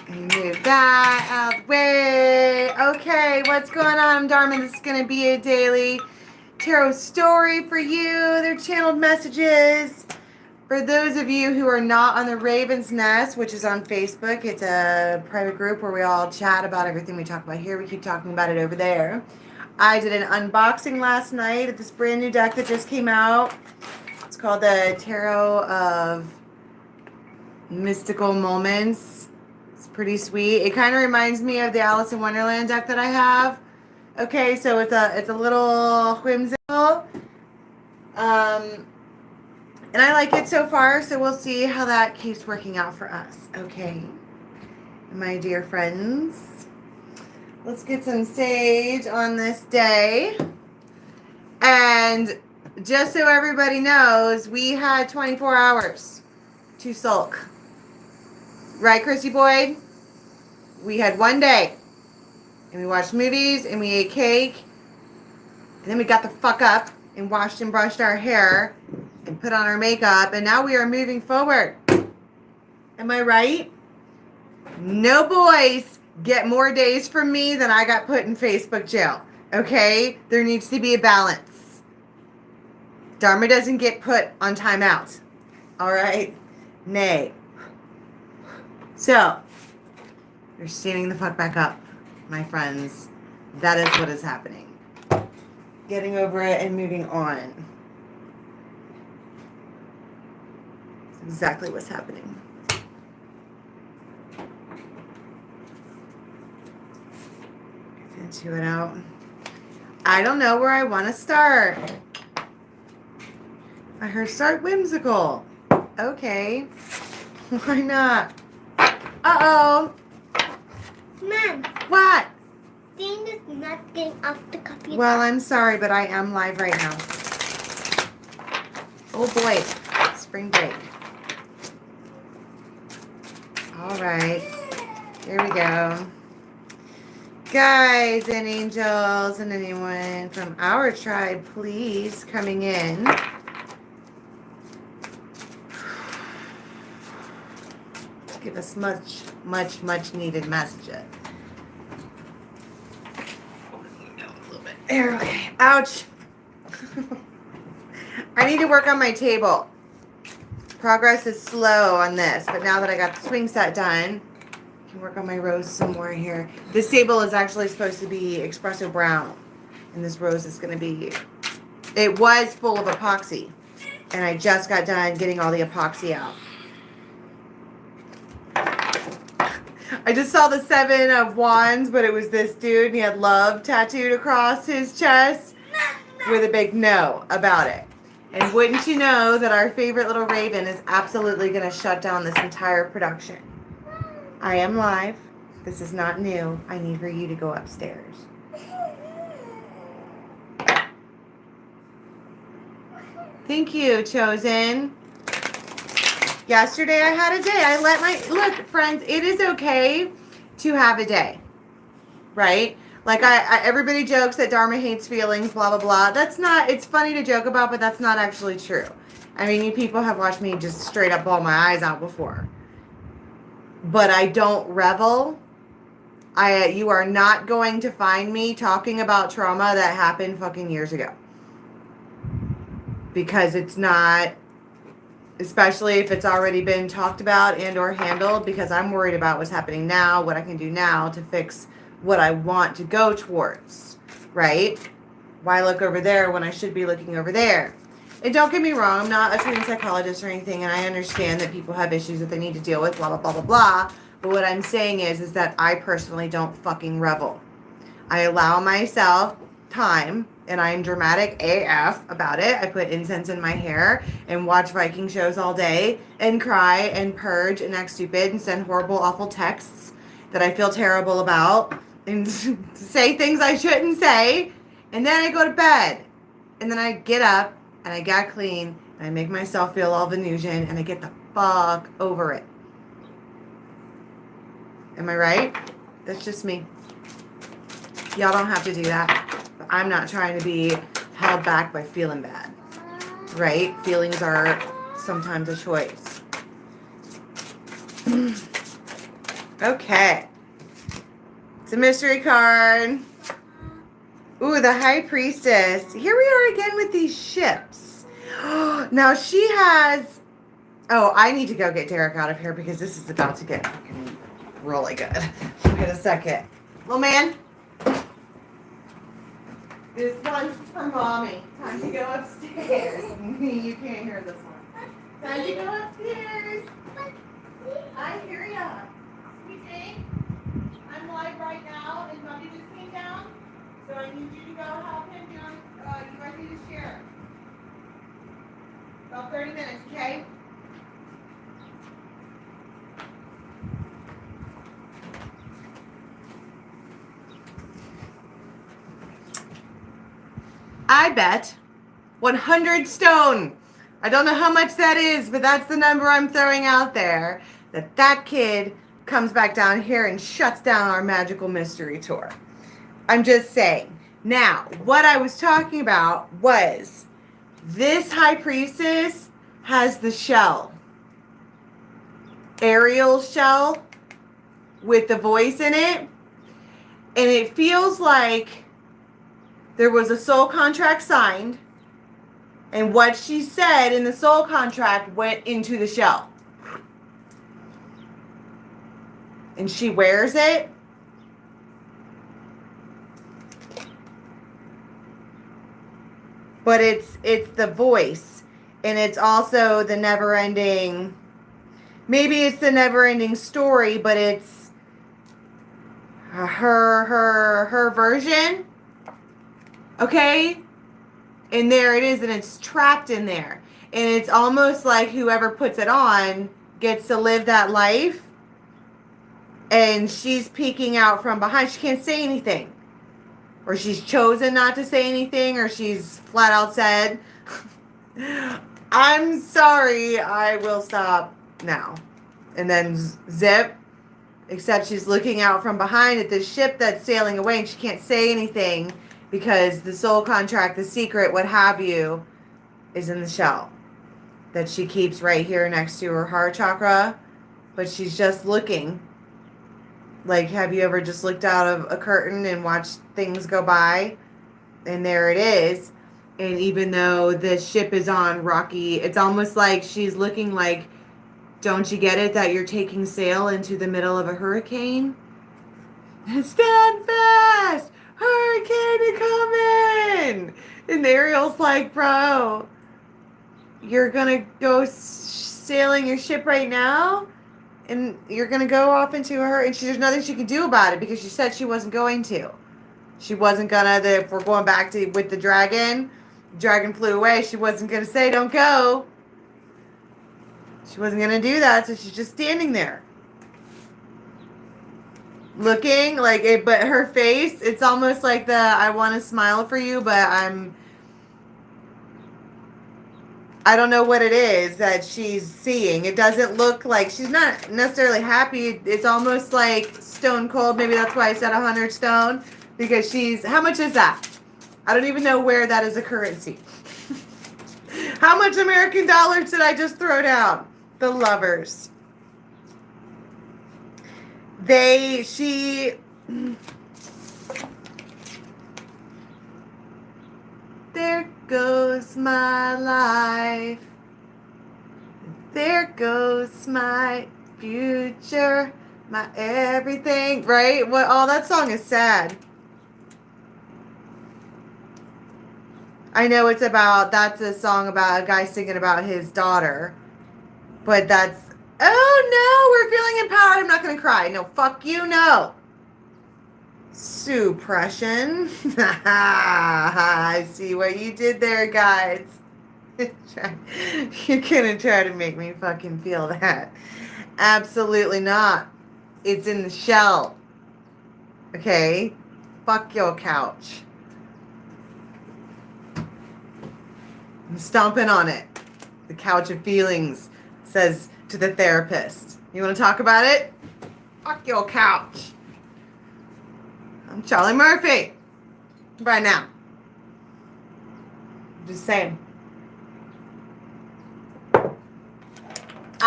Move that out of the way. Okay, what's going on? I'm Dharma. This is going to be a daily tarot story for you. They're channeled messages. For those of you who are not on the Raven's Nest, which is on Facebook, it's a private group where we all chat about everything we talk about here. We keep talking about it over there. I did an unboxing last night of this brand new deck that just came out. It's called the Tarot of Mystical Moments. It's pretty sweet. It kind of reminds me of the Alice in Wonderland deck that I have. Okay, so it's a little whimsical. And I like it so far, so we'll see how that keeps working out for us. Okay, my dear friends, let's get some sage on this day. And just so everybody knows, we had 24 hours to sulk. Right, Chrissy Boyd? We had one day. And we watched movies, and we ate cake. And then we got the fuck up and washed and brushed our hair and put on our makeup. And now we are moving forward. Am I right? No boys get more days from me than I got put in Facebook jail. Okay? There needs to be a balance. Dharma doesn't get put on timeout. All right? Nay. So, you're standing the fuck back up, my friends. That is what is happening. Getting over it and moving on. That's exactly what's happening. Chew it out. I don't know where I want to start. I heard start whimsical. Okay. Why not? Uh-oh. Mom. What? Thing is not getting off the computer. Well, I'm sorry, but I am live right now. Oh boy. Spring break. All right. Here we go. Guys and angels and anyone from our tribe, please, coming in. Give us much needed messages. There, okay. Ouch. I need to work on my table. Progress is slow on this, but now that I got the swing set done, I can work on my rose some more here. This table is actually supposed to be espresso brown, and this rose is going to be, it was full of epoxy, and I just got done getting all the epoxy out. I just saw the 7 of Wands, but it was this dude, and he had love tattooed across his chest with a big no about it. And wouldn't you know that our favorite little raven is absolutely going to shut down this entire production. I am live. This is not new. I need for you to go upstairs. Thank you, Chosen. Yesterday I had a day. I let my, look, friends, it is okay to have a day, right? Like everybody jokes that Dharma hates feelings, blah, blah, blah. That's not, it's funny to joke about, but that's not actually true. I mean, you people have watched me just straight up bawl my eyes out before. But I don't revel. You are not going to find me talking about trauma that happened fucking years ago. Because it's not, especially if it's already been talked about and or handled, because I'm worried about what's happening now, what I can do now to fix what I want to go towards, right? Why look over there when I should be looking over there? And don't get me wrong, I'm not a trained psychologist or anything, and I understand that people have issues that they need to deal with, blah, blah, blah, blah, blah. But what I'm saying is that I personally don't fucking revel. I allow myself time, and I'm dramatic AF about it. I put incense in my hair and watch Viking shows all day and cry and purge and act stupid and send horrible, awful texts that I feel terrible about and say things I shouldn't say. And then I go to bed. And then I get up and I get clean and I make myself feel all Venusian and I get the fuck over it. Am I right? That's just me. Y'all don't have to do that. But I'm not trying to be held back by feeling bad. Right? Feelings are sometimes a choice. Okay. It's a mystery card. Ooh, the High Priestess. Here we are again with these ships. Now she has... Oh, I need to go get Derek out of here because this is about to get fucking really good. Wait a second. Little man. This one's for Mommy. Time to go upstairs. You can't hear this one. Time to go upstairs. I hear ya. Sweetie, I'm live right now and Mommy just came down. So I need you to go help him down. You guys need to share. About 30 minutes, okay? I bet 100 stone. I don't know how much that is, but that's the number I'm throwing out there. That kid comes back down here and shuts down our magical mystery tour. I'm just saying. Now, what I was talking about was this High Priestess has the shell. Ariel's shell with the voice in it. And it feels like there was a soul contract signed, and what she said in the soul contract went into the shell. And she wears it. But it's the voice, and it's also the never-ending, maybe it's the never-ending story, but it's her version. Okay? And there it is, and it's trapped in there. And it's almost like whoever puts it on gets to live that life. And she's peeking out from behind. She can't say anything. Or she's chosen not to say anything, or she's flat out said, I'm sorry, I will stop now. And then zip. Except she's looking out from behind at this ship that's sailing away, and she can't say anything. Because the soul contract, the secret, what have you, is in the shell that she keeps right here next to her heart chakra. But she's just looking. Like, have you ever just looked out of a curtain and watched things go by? And there it is. And even though the ship is on rocky, it's almost like she's looking like, don't you get it that you're taking sail into the middle of a hurricane? Stand fast! Hurricane coming! And Ariel's like, bro, you're gonna go sailing your ship right now? And you're gonna go off into her, and there's nothing she can do about it because she said she wasn't going to. She wasn't gonna, if we're going back to with the dragon flew away, she wasn't gonna say, don't go. She wasn't gonna do that, so she's just standing there. Looking like it, but her face, it's almost like the I want to smile for you, but I don't know what it is that she's seeing. It doesn't look like she's not necessarily happy. It's almost like stone cold. Maybe that's why I said 100 stone, because how much is that? I don't even know where that is a currency. How much American dollars did I just throw down? The Lovers. There goes my life. There goes my future, my everything, right? That song is sad. I know that's a song about a guy singing about his daughter. But oh no, we're feeling empowered. I'm not going to cry. No, fuck you, no. Suppression. I see what you did there, guys. You're going to try to make me fucking feel that. Absolutely not. It's in the shell. Okay? Fuck your couch. I'm stomping on it. The couch of feelings. Says to the therapist. You want to talk about it? Fuck your couch. I'm Charlie Murphy. Right now. Just saying.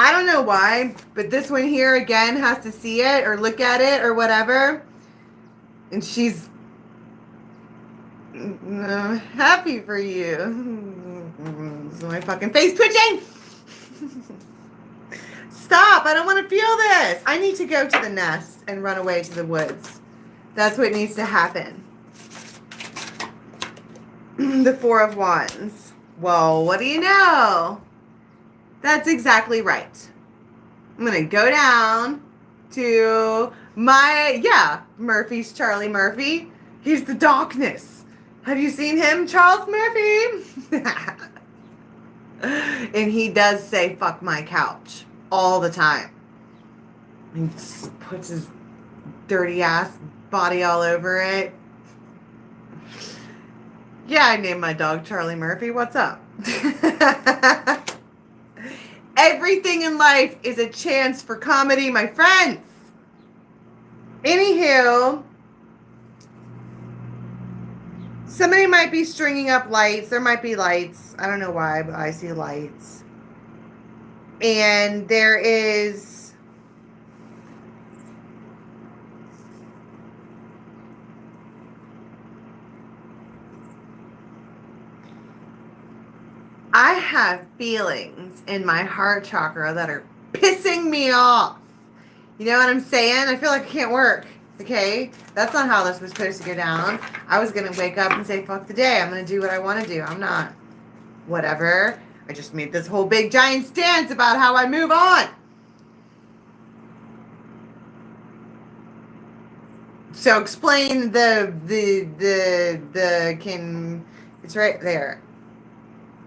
I don't know why, but this one here again has to see it or look at it or whatever. And she's happy for you. Is my fucking face twitching? Stop. I don't want to feel this. I need to go to the nest and run away to the woods. That's what needs to happen. The Four of Wands. Well, what do you know? That's exactly right. I'm going to go down to Murphy's Charlie Murphy. He's the darkness. Have you seen him, Charles Murphy? And he does say, fuck my couch all the time. He puts his dirty ass body all over it. Yeah, I named my dog Charlie Murphy. What's up? Everything in life is a chance for comedy, my friends. Anywho, somebody might be stringing up lights. There might be lights. I don't know why, but I see lights. And there is I have feelings in my heart chakra that are pissing me off. You know what I'm saying? I feel like I can't work. Okay? That's not how this was supposed to go down. I was going to wake up and say, fuck the day. I'm going to do what I want to do. I'm not. Whatever. I just made this whole big giant stance about how I move on. So explain it's right there.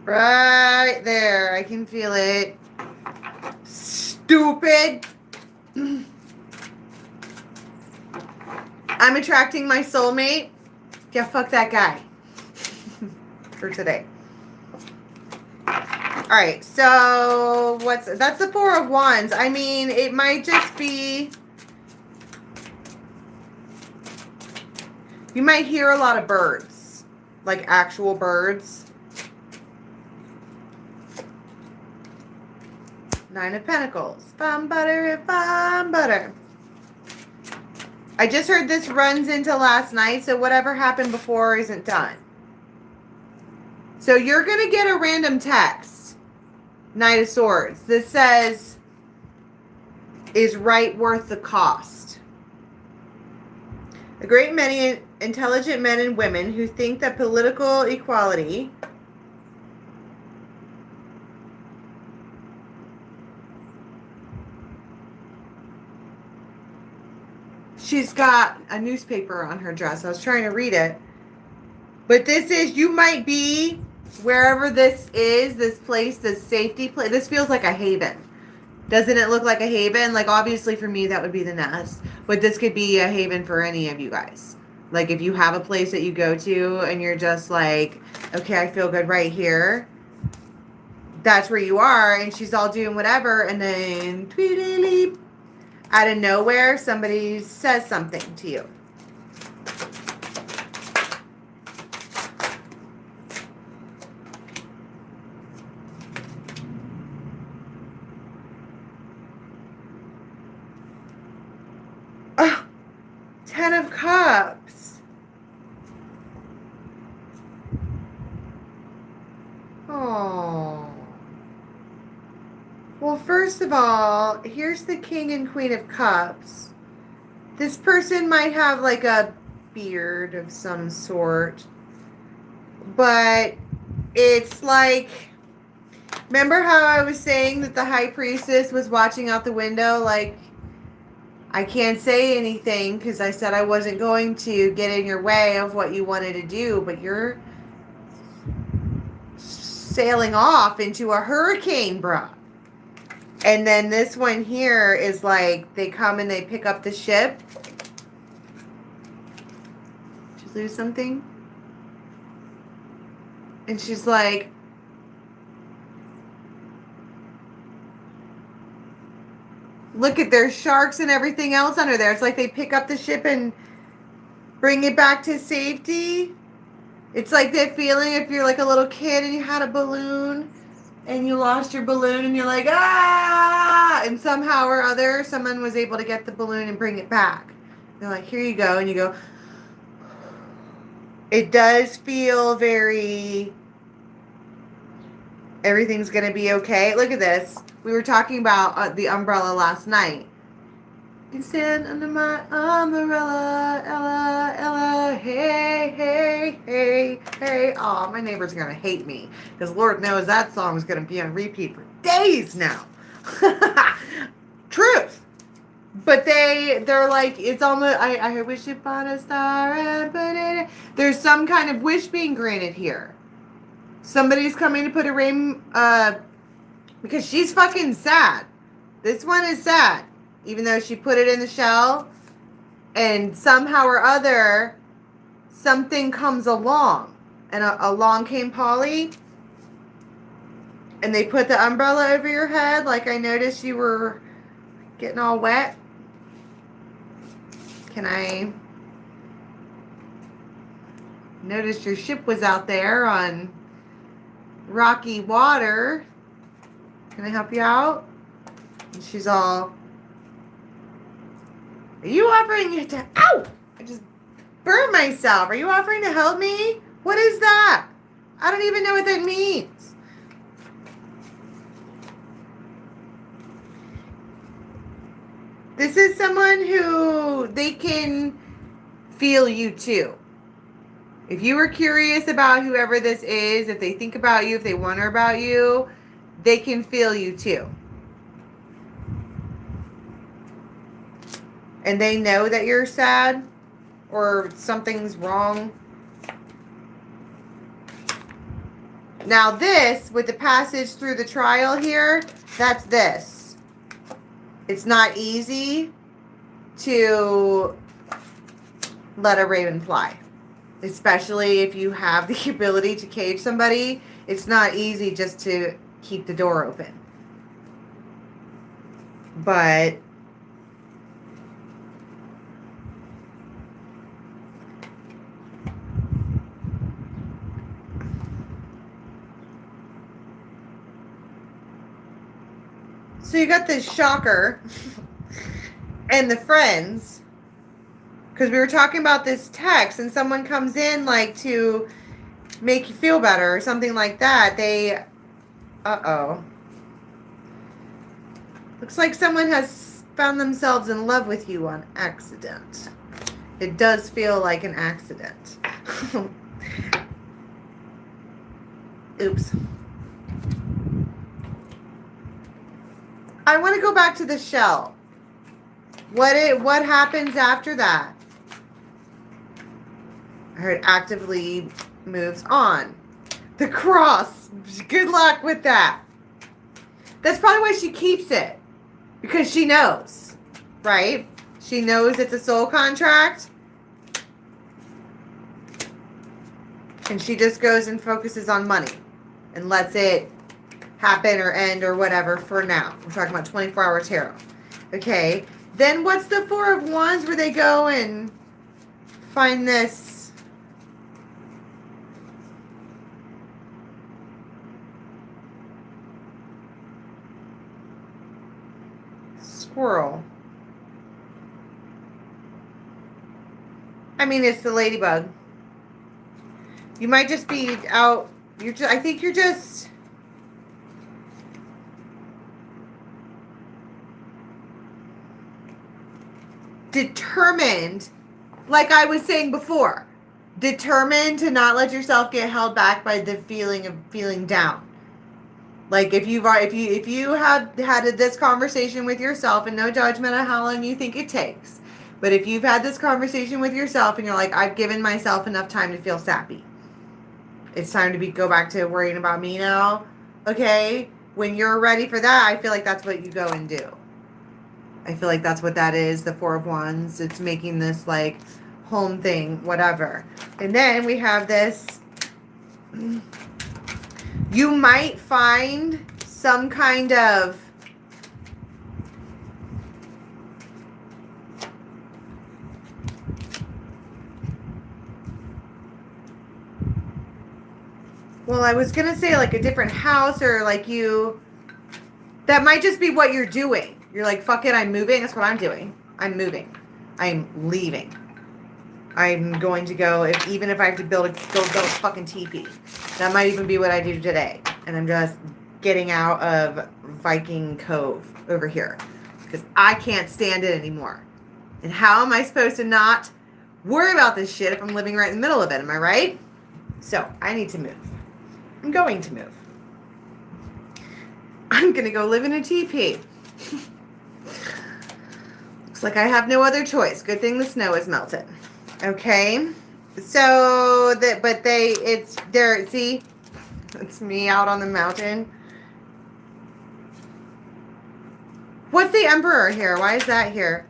Right there. I can feel it. Stupid. I'm attracting my soulmate. Yeah, fuck that guy. For today. Alright, so that's the Four of Wands. I mean, it might just be, you might hear a lot of birds. Like actual birds. Nine of Pentacles. Fun butter, fun butter. I just heard this runs into last night, so whatever happened before isn't done. So you're going to get a random text. Knight of Swords. This says, is right worth the cost? A great many intelligent men and women who think that political equality she's got a newspaper on her dress. I was trying to read it. But this is, you might be wherever this is, this place, this safety place. This feels like a haven. Doesn't it look like a haven? Like, obviously for me, that would be the nest. But this could be a haven for any of you guys. Like, if you have a place that you go to and you're just like, okay, I feel good right here. That's where you are. And she's all doing whatever. And then, tweedly, out of nowhere, somebody says something to you. Oh, 10 of Cups. Oh. Well, first of all, here's the King and Queen of Cups. This person might have like a beard of some sort. But it's like, remember how I was saying that the High Priestess was watching out the window? Like, I can't say anything because I said I wasn't going to get in your way of what you wanted to do. But you're sailing off into a hurricane, bruh. And then this one here is like, they come and they pick up the ship. Did you lose something? And she's like, look at, there's sharks and everything else under there. It's like they pick up the ship and bring it back to safety. It's like that feeling if you're like a little kid and you had a balloon and you lost your balloon and you're like, ah, and somehow or other someone was able to get the balloon and bring it back. They're like, here you go, and you go. It does feel very, everything's gonna be okay. Look at this. We were talking about the umbrella last night. You stand under my umbrella, Ella, Ella, hey, hey, hey, hey. Oh, my neighbors are gonna hate me because Lord knows that song is gonna be on repeat for days now. Truth. But they're like, it's almost, I wish upon a star and put it in. There's some kind of wish being granted here. Somebody's coming to put a rain, because she's fucking sad. This one is sad. Even though she put it in the shell, and somehow or other, something comes along. And along came Polly, and they put the umbrella over your head, like I noticed you were getting all wet. Can I notice your ship was out there on rocky water? Can I help you out? And she's all, are you offering it to, ow! I just burned myself. Are you offering to help me? What is that? I don't even know what that means. This is someone who they can feel you too. If you were curious about whoever this is, if they think about you, if they wonder about you, they can feel you too. And they know that you're sad or something's wrong. Now this, with the passage through the trial here, that's this. It's not easy to let a raven fly. Especially if you have the ability to cage somebody. It's not easy just to keep the door open. But so you got this shocker and the friends, because we were talking about this text and someone comes in like to make you feel better or something like that. They, looks like someone has found themselves in love with you on accident. It does feel like an accident. Oops. I want to go back to the shell. What happens after that? I heard actively moves on. The cross. Good luck with that. That's probably why she keeps it. Because she knows. Right? She knows it's a soul contract. And she just goes and focuses on money. And lets it happen or end or whatever for now. We're talking about 24-hour tarot. Okay. Then what's the Four of Wands where they go and find this squirrel? I mean, it's the ladybug. You might just be out. I think you're just determined, like I was saying before, determined to not let yourself get held back by the feeling of feeling down. Like if you have had this conversation with yourself, and no judgment on how long you think it takes, but if you've had this conversation with yourself and you're like, I've given myself enough time to feel sappy. It's time to go back to worrying about me now. Okay? When you're ready for that, I feel like that's what you go and do. I feel like that's what that is, the Four of Wands. It's making this like home thing, whatever. And then we have this. You might find some kind of Well, I was going to say like a different house or like you. That might just be what you're doing. You're like, fuck it, I'm moving. That's what I'm doing. I'm moving. I'm leaving. I'm going to go, even if I have to go build a fucking teepee. That might even be what I do today. And I'm just getting out of Viking Cove over here. Because I can't stand it anymore. And how am I supposed to not worry about this shit if I'm living right in the middle of it? Am I right? So, I need to move. I'm going to move. I'm going to go live in a teepee. Looks like I have no other choice. Good thing the snow is melted. Okay. So, it's there. See, it's me out on the mountain. What's the Emperor here? Why is that here?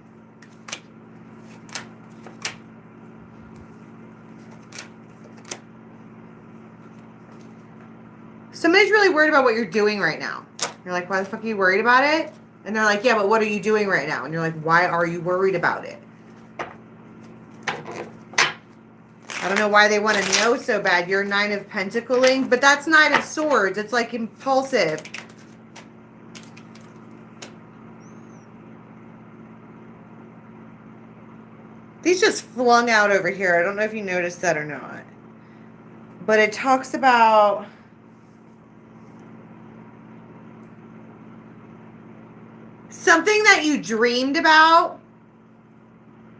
Somebody's really worried about what you're doing right now. You're like, why the fuck are you worried about it? And they're like, yeah, but what are you doing right now? And you're like, why are you worried about it? I don't know why they want to know so bad. You're 9 of Pentacling, but that's 9 of Swords. It's like impulsive. These just flung out over here. I don't know if you noticed that or not. But it talks about something that you dreamed about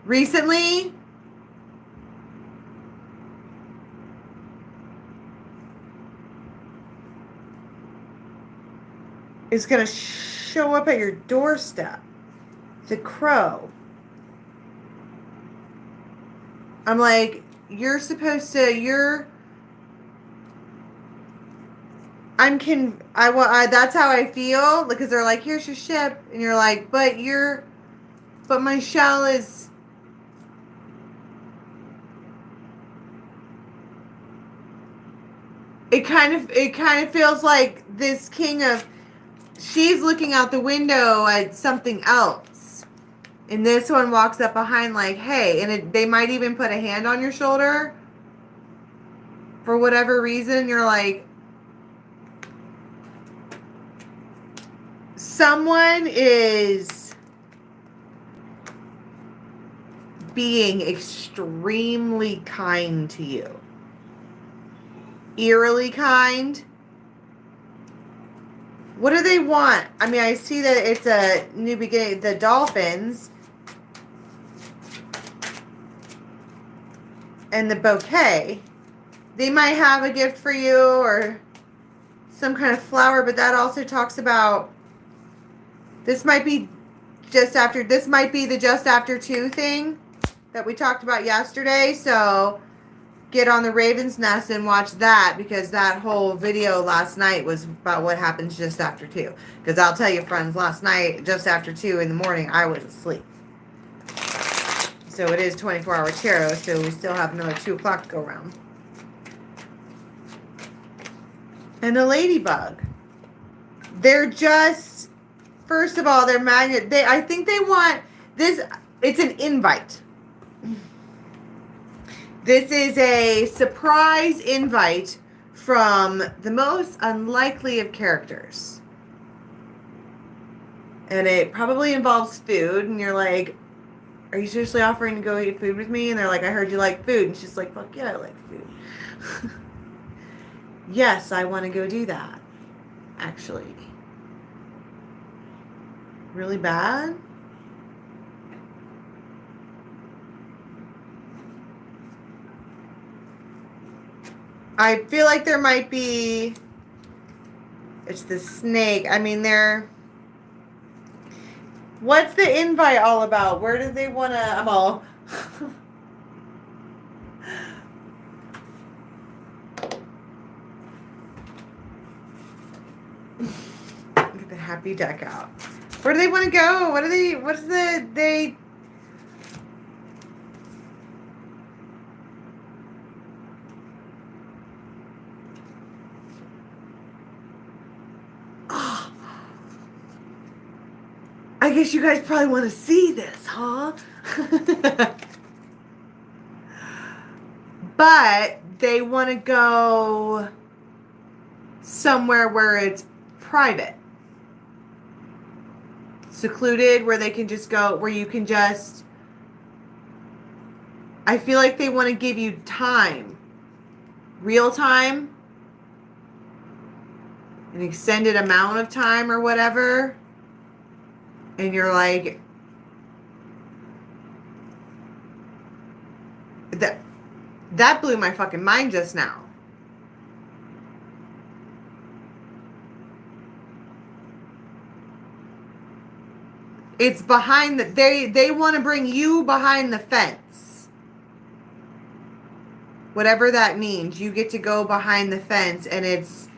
recently. Is going to show up at your doorstep. The crow. I'm like, you're supposed to, that's how I feel, because they're like, here's your ship, and you're like, but my shell is, it kind of feels like this she's looking out the window at something else. And this one walks up behind like, hey, and they might even put a hand on your shoulder for whatever reason. You're like, someone is being extremely kind to you. Eerily kind. What do they want? I mean, I see that it's a new beginning. The dolphins. And the bouquet. They might have a gift for you or some kind of flower, but that also talks about this might be the just after 2 thing that we talked about yesterday. So get on the Raven's Nest and watch that, because that whole video last night was about what happens just after 2. Because I'll tell you, friends, last night, just after 2 in the morning, I was asleep. So it is 24-hour tarot, so we still have another 2 o'clock to go around. And the ladybug. They're just, first of all, they're magnet. I think they want this. It's an invite. This is a surprise invite from the most unlikely of characters. And it probably involves food. And you're like, are you seriously offering to go eat food with me? And they're like, I heard you like food. And she's like, fuck yeah, I like food. Yes, I want to go do that. Actually. Really bad? I feel like there might be, it's the snake. I mean, what's the invite all about? Where do they want to, I'm all. Get the happy deck out. Where do they want to go? I guess you guys probably want to see this, huh? But they want to go somewhere where it's private, secluded, where they can just go, where you can just, I feel like they want to give you time, real time, an extended amount of time or whatever. And you're like, that blew my fucking mind just now. It's behind the, they want to bring you behind the fence. Whatever that means, you get to go behind the fence, and it's,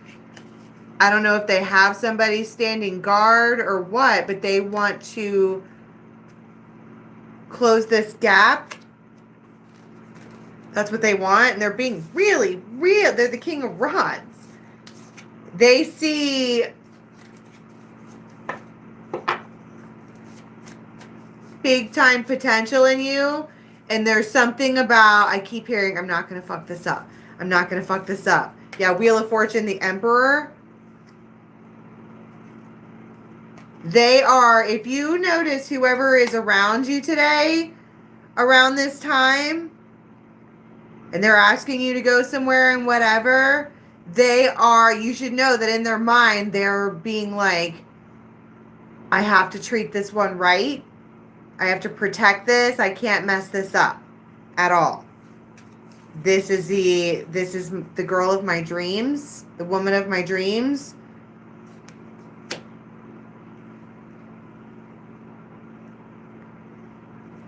I don't know if they have somebody standing guard or what, but they want to close this gap. That's what they want, and they're being really real. They're the king of rods. They see big time potential in you, and there's something about, I keep hearing, I'm not going to fuck this up. I'm not going to fuck this up. Yeah, Wheel of Fortune, the Emperor. They are, if you notice whoever is around you today, around this time, and they're asking you to go somewhere and whatever, they are, you should know that in their mind, they're being like, I have to treat this one right. I have to protect this. I can't mess this up at all. This is the girl of my dreams, the woman of my dreams.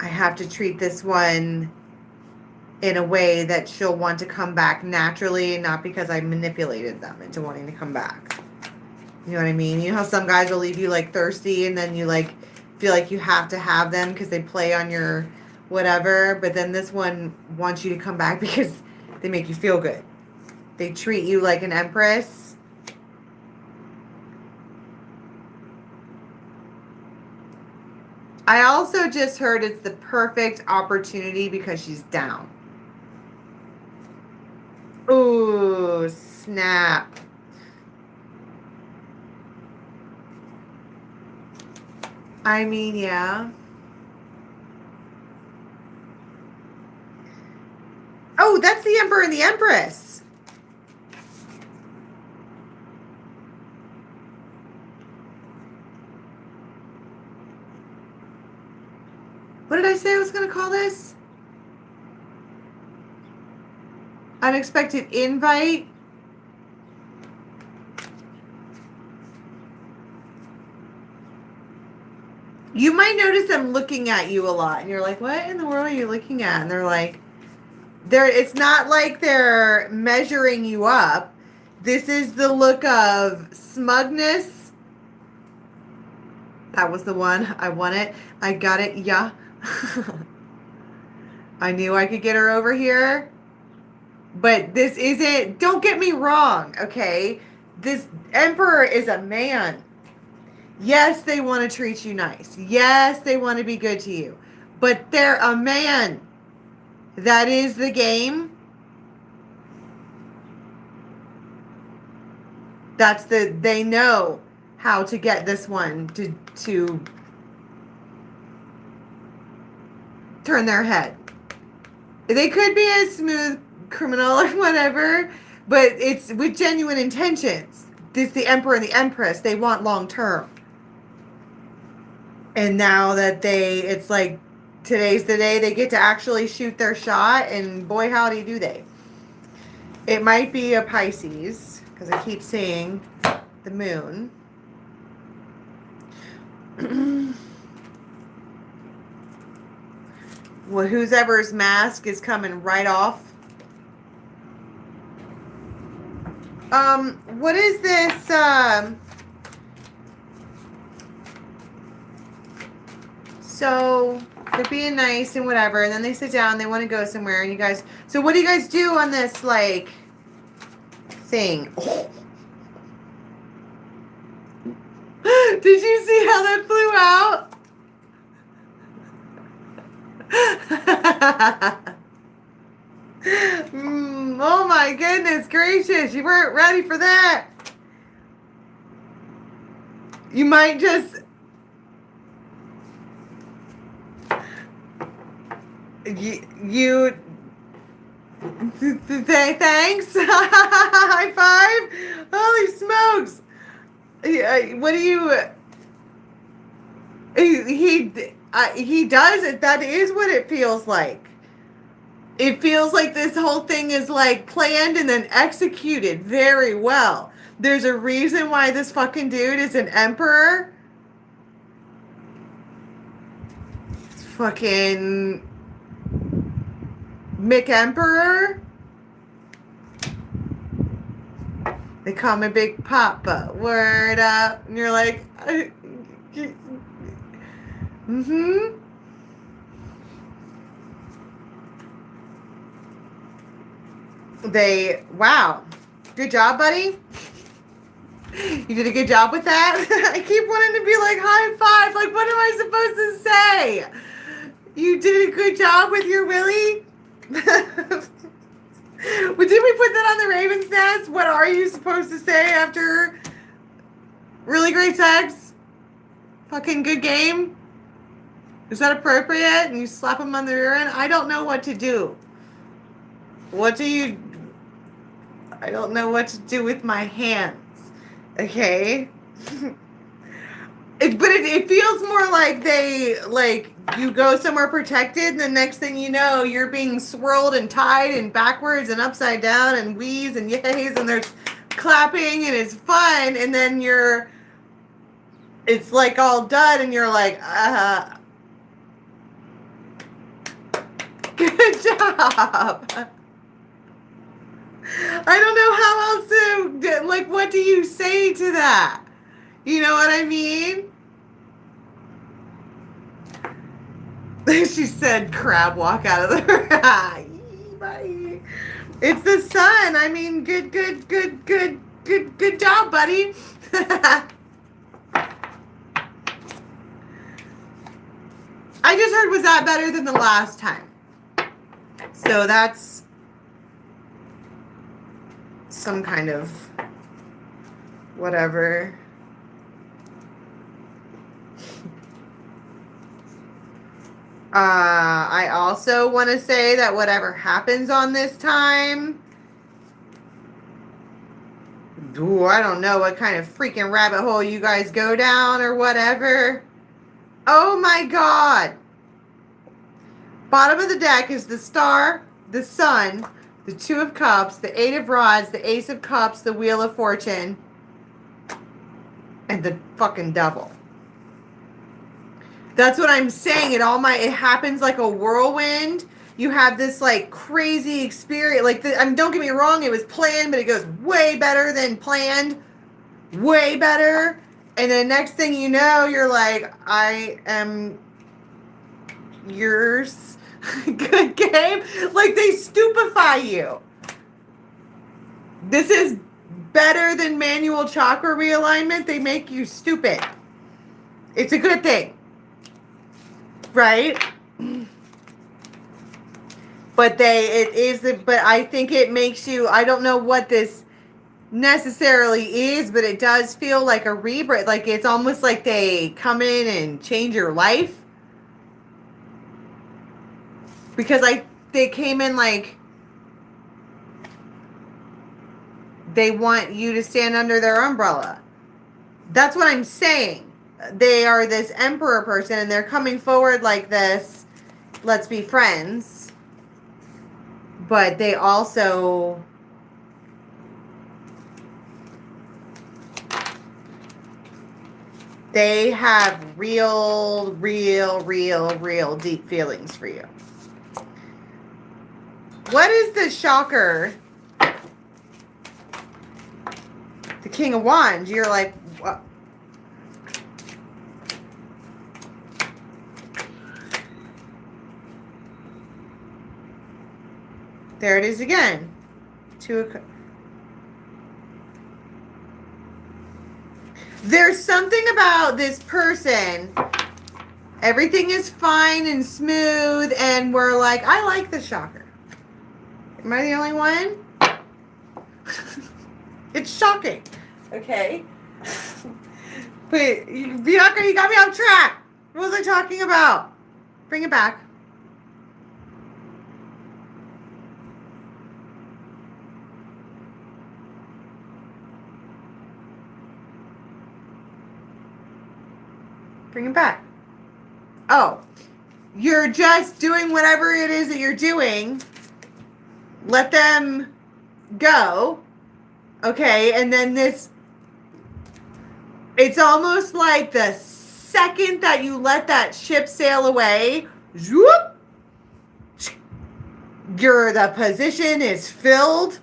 I have to treat this one in a way that she'll want to come back naturally, not because I manipulated them into wanting to come back. You know what I mean? You know how some guys will leave you like thirsty, and then you like feel like you have to have them because they play on your whatever, but then this one wants you to come back because they make you feel good. They treat you like an empress. I also just heard it's the perfect opportunity because she's down. Ooh, snap. I mean, yeah. Oh, that's the Emperor and the Empress. What did I say I was going to call this? Unexpected invite. You might notice them looking at you a lot, and you're like, what in the world are you looking at? And they're like, it's not like they're measuring you up. This is the look of smugness. That was the one. I won it. I got it. Yeah. I knew I could get her over here. But this isn't, don't get me wrong, okay? This Emperor is a man. Yes, they want to treat you nice. Yes, they want to be good to you. But they're a man. That is the game. They know how to get this one to turn their head. They could be a smooth criminal or whatever, but it's with genuine intentions. This the Emperor and the Empress. They want long term. And now that it's like today's the day they get to actually shoot their shot, and boy howdy do they. It might be a Pisces, because I keep seeing the moon. Well, whoever's mask is coming right off. What is this? So they're being nice and whatever, and then they sit down, they want to go somewhere, and you guys, so what do you guys do on this, like, thing? Oh. Did you see how that flew out? Oh my goodness gracious, you weren't ready for that. You might just... You thanks. High five. Holy smokes. What do you... He does it. That is what it feels like. It feels like this whole thing is like planned and then executed very well. There's a reason why this fucking dude is an emperor. It's fucking Mick Emperor. They call me Big Papa. Word up. And you're like, wow. Good job, buddy. You did a good job with that. I keep wanting to be like, high five. Like, what am I supposed to say? You did a good job with your Willie. Did we put that on the Raven's Nest? What are you supposed to say after really great sex? Fucking good game? Is that appropriate? And you slap him on the rear end? I don't know what to do. I don't know what to do with my hands. Okay? It feels more like you go somewhere protected, and the next thing you know, you're being swirled and tied and backwards and upside down and wheeze and yays, and there's clapping and it's fun, and then it's like all done, and you're like, good job. I don't know how else to, like, what do you say to that? You know what I mean? She said, crab walk out of the... Bye. It's the sun. I mean, good job, buddy. I just heard, was that better than the last time? So that's some kind of whatever. I also want to say that whatever happens on this time, I don't know what kind of freaking rabbit hole you guys go down or whatever. Oh my God. Bottom of the deck is the Star, the Sun, the Two of Cups, the Eight of Rods, the Ace of Cups, the Wheel of Fortune, and the fucking Devil. That's what I'm saying. It happens like a whirlwind. You have this like crazy experience. Like, don't get me wrong, it was planned, but it goes way better than planned. Way better. And then next thing you know, you're like, I am yours. Good game. Like, they stupefy you. This is better than manual chakra realignment. They make you stupid. It's a good thing. Right? But I think it makes you, I don't know what this necessarily is, but it does feel like a rebirth. Like, it's almost like they come in and change your life. Because they came in like they want you to stand under their umbrella. That's what I'm saying. They are this emperor person, and they're coming forward like this, let's be friends. But they also... they have real deep feelings for you. What is the shocker? The King of Wands. You're like, what? There it is again. There's something about this person. Everything is fine and smooth, and we're like, I like the shocker. Am I the only one? It's shocking. Okay. Wait, Bianca, you got me off track. What was I talking about? Bring it back. Bring it back. Oh, you're just doing whatever it is that you're doing. Let them go. Okay, and then this, it's almost like the second that you let that ship sail away, whoop, the position is filled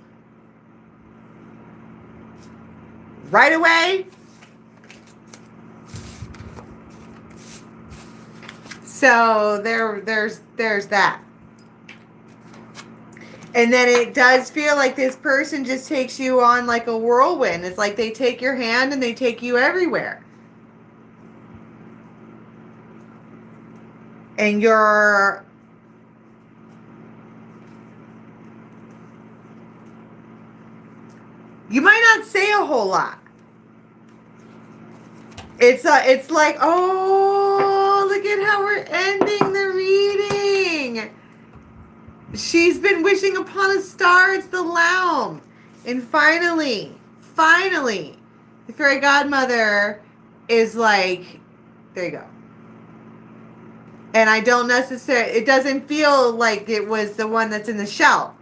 right away. So there's that. And then it does feel like this person just takes you on like a whirlwind. It's like they take your hand and they take you everywhere. And you might not say a whole lot. It's like, oh, look at how we're ending the reading. She's been wishing upon a star. It's the Loum. And finally, the fairy godmother is like, there you go. And I don't necessarily, it doesn't feel like it was the one that's in the shell.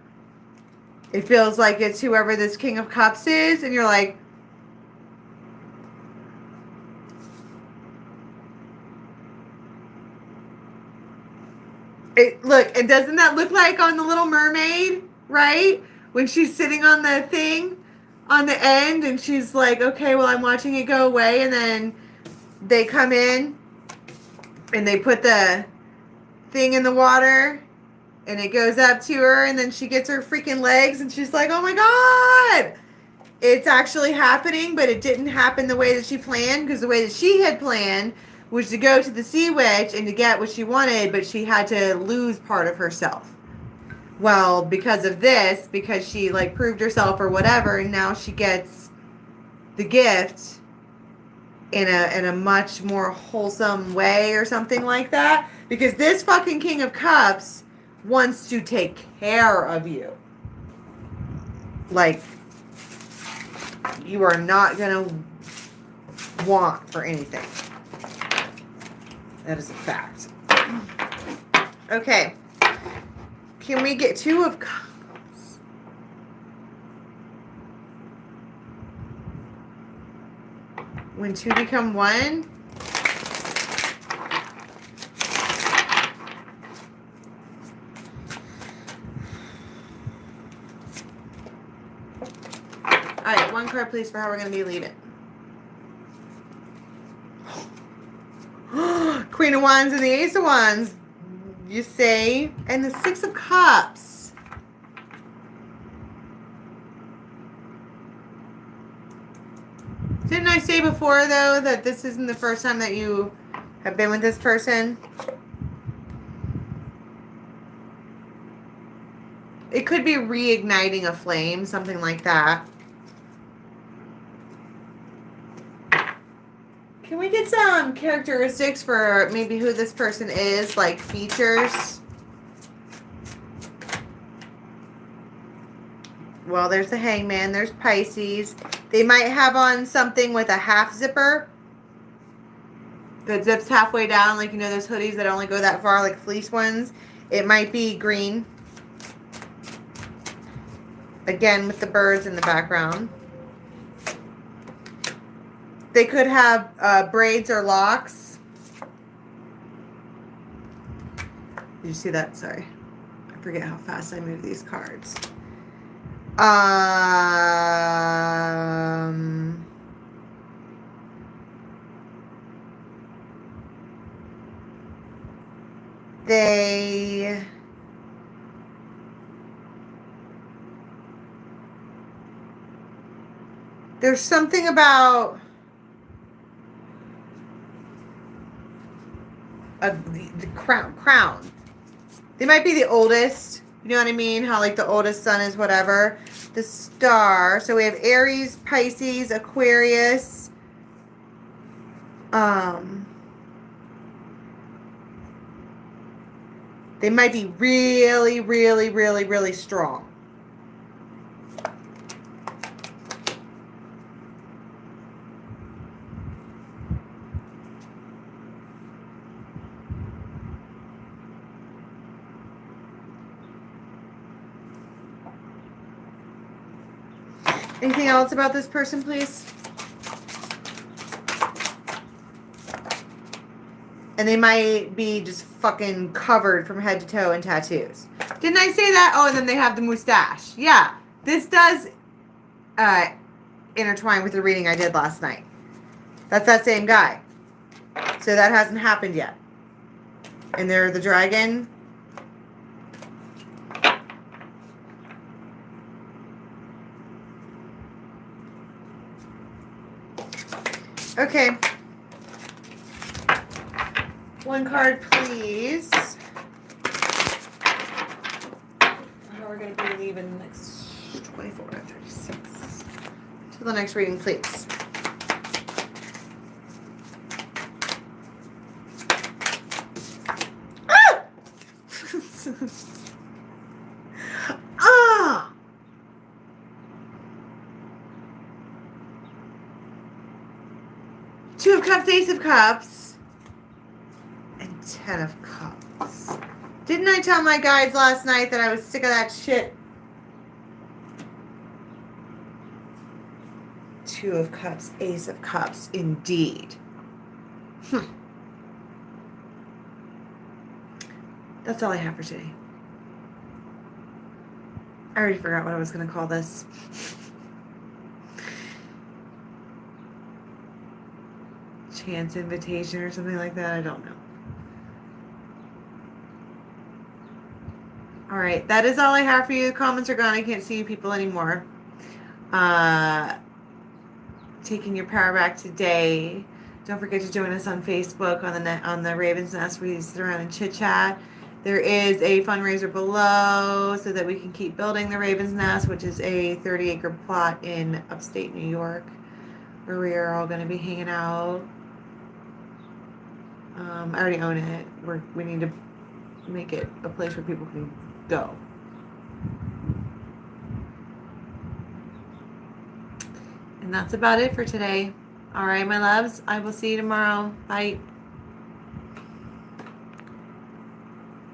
It feels like it's whoever this King of Cups is. And you're like, look, and doesn't that look like on The Little Mermaid, right? When she's sitting on the thing on the end and she's like, okay, well, I'm watching it go away. And then they come in and they put the thing in the water and it goes up to her and then she gets her freaking legs and she's like, oh my God, it's actually happening, but it didn't happen the way that she planned, because the way that she had planned was to go to the Sea Witch and to get what she wanted, but she had to lose part of herself. Well, because of this, because she like proved herself or whatever, and now she gets the gift in a much more wholesome way or something like that. Because this fucking King of Cups wants to take care of you. Like, you are not gonna want for anything. That is a fact. Okay. Can we get 2 of Cups? When 2 become 1? Alright, 1 card please for how we're going to be leaving. Queen of Wands and the Ace of Wands, you say, and the 6 of Cups. Didn't I say before, though, that this isn't the first time that you have been with this person? It could be reigniting a flame, something like that. Can we get some characteristics for maybe who this person is, like features? Well, there's the Hangman, there's Pisces. They might have on something with a half zipper that zips halfway down, like, you know, those hoodies that only go that far, like fleece ones. It might be green. Again, with the birds in the background. They could have braids or locks. Did you see that? Sorry. I forget how fast I move these cards. There's something about the crown. They might be the oldest. You know what I mean? How like the oldest son is whatever. The star. So we have Aries, Pisces, Aquarius, They might be really, really, really, really strong. Anything else about this person, please? And they might be just fucking covered from head to toe in tattoos. Didn't I say that? Oh, and then they have the mustache. Yeah, this does intertwine with the reading I did last night. That's that same guy. So that hasn't happened yet. And they're the dragon. Okay. One card, please. How we're going to be leaving the next 24 to 36. To the next reading, please. Ah! Ah! Two of Cups, Ace of Cups, and 10 of Cups. Didn't I tell my guides last night that I was sick of that shit? Two of Cups, Ace of Cups, indeed. That's all I have for today. I already forgot what I was going to call this. Chance invitation or something like that. I don't know. All right. That is all I have for you. The comments are gone. I can't see you people anymore. Taking your power back today. Don't forget to join us on Facebook on the Raven's Nest. We sit around and chit chat. There is a fundraiser below so that we can keep building the Raven's Nest, which is a 30-acre plot in upstate New York, where we are all going to be hanging out. I already own it. We need to make it a place where people can go. And that's about it for today. All right, my loves. I will see you tomorrow. Bye.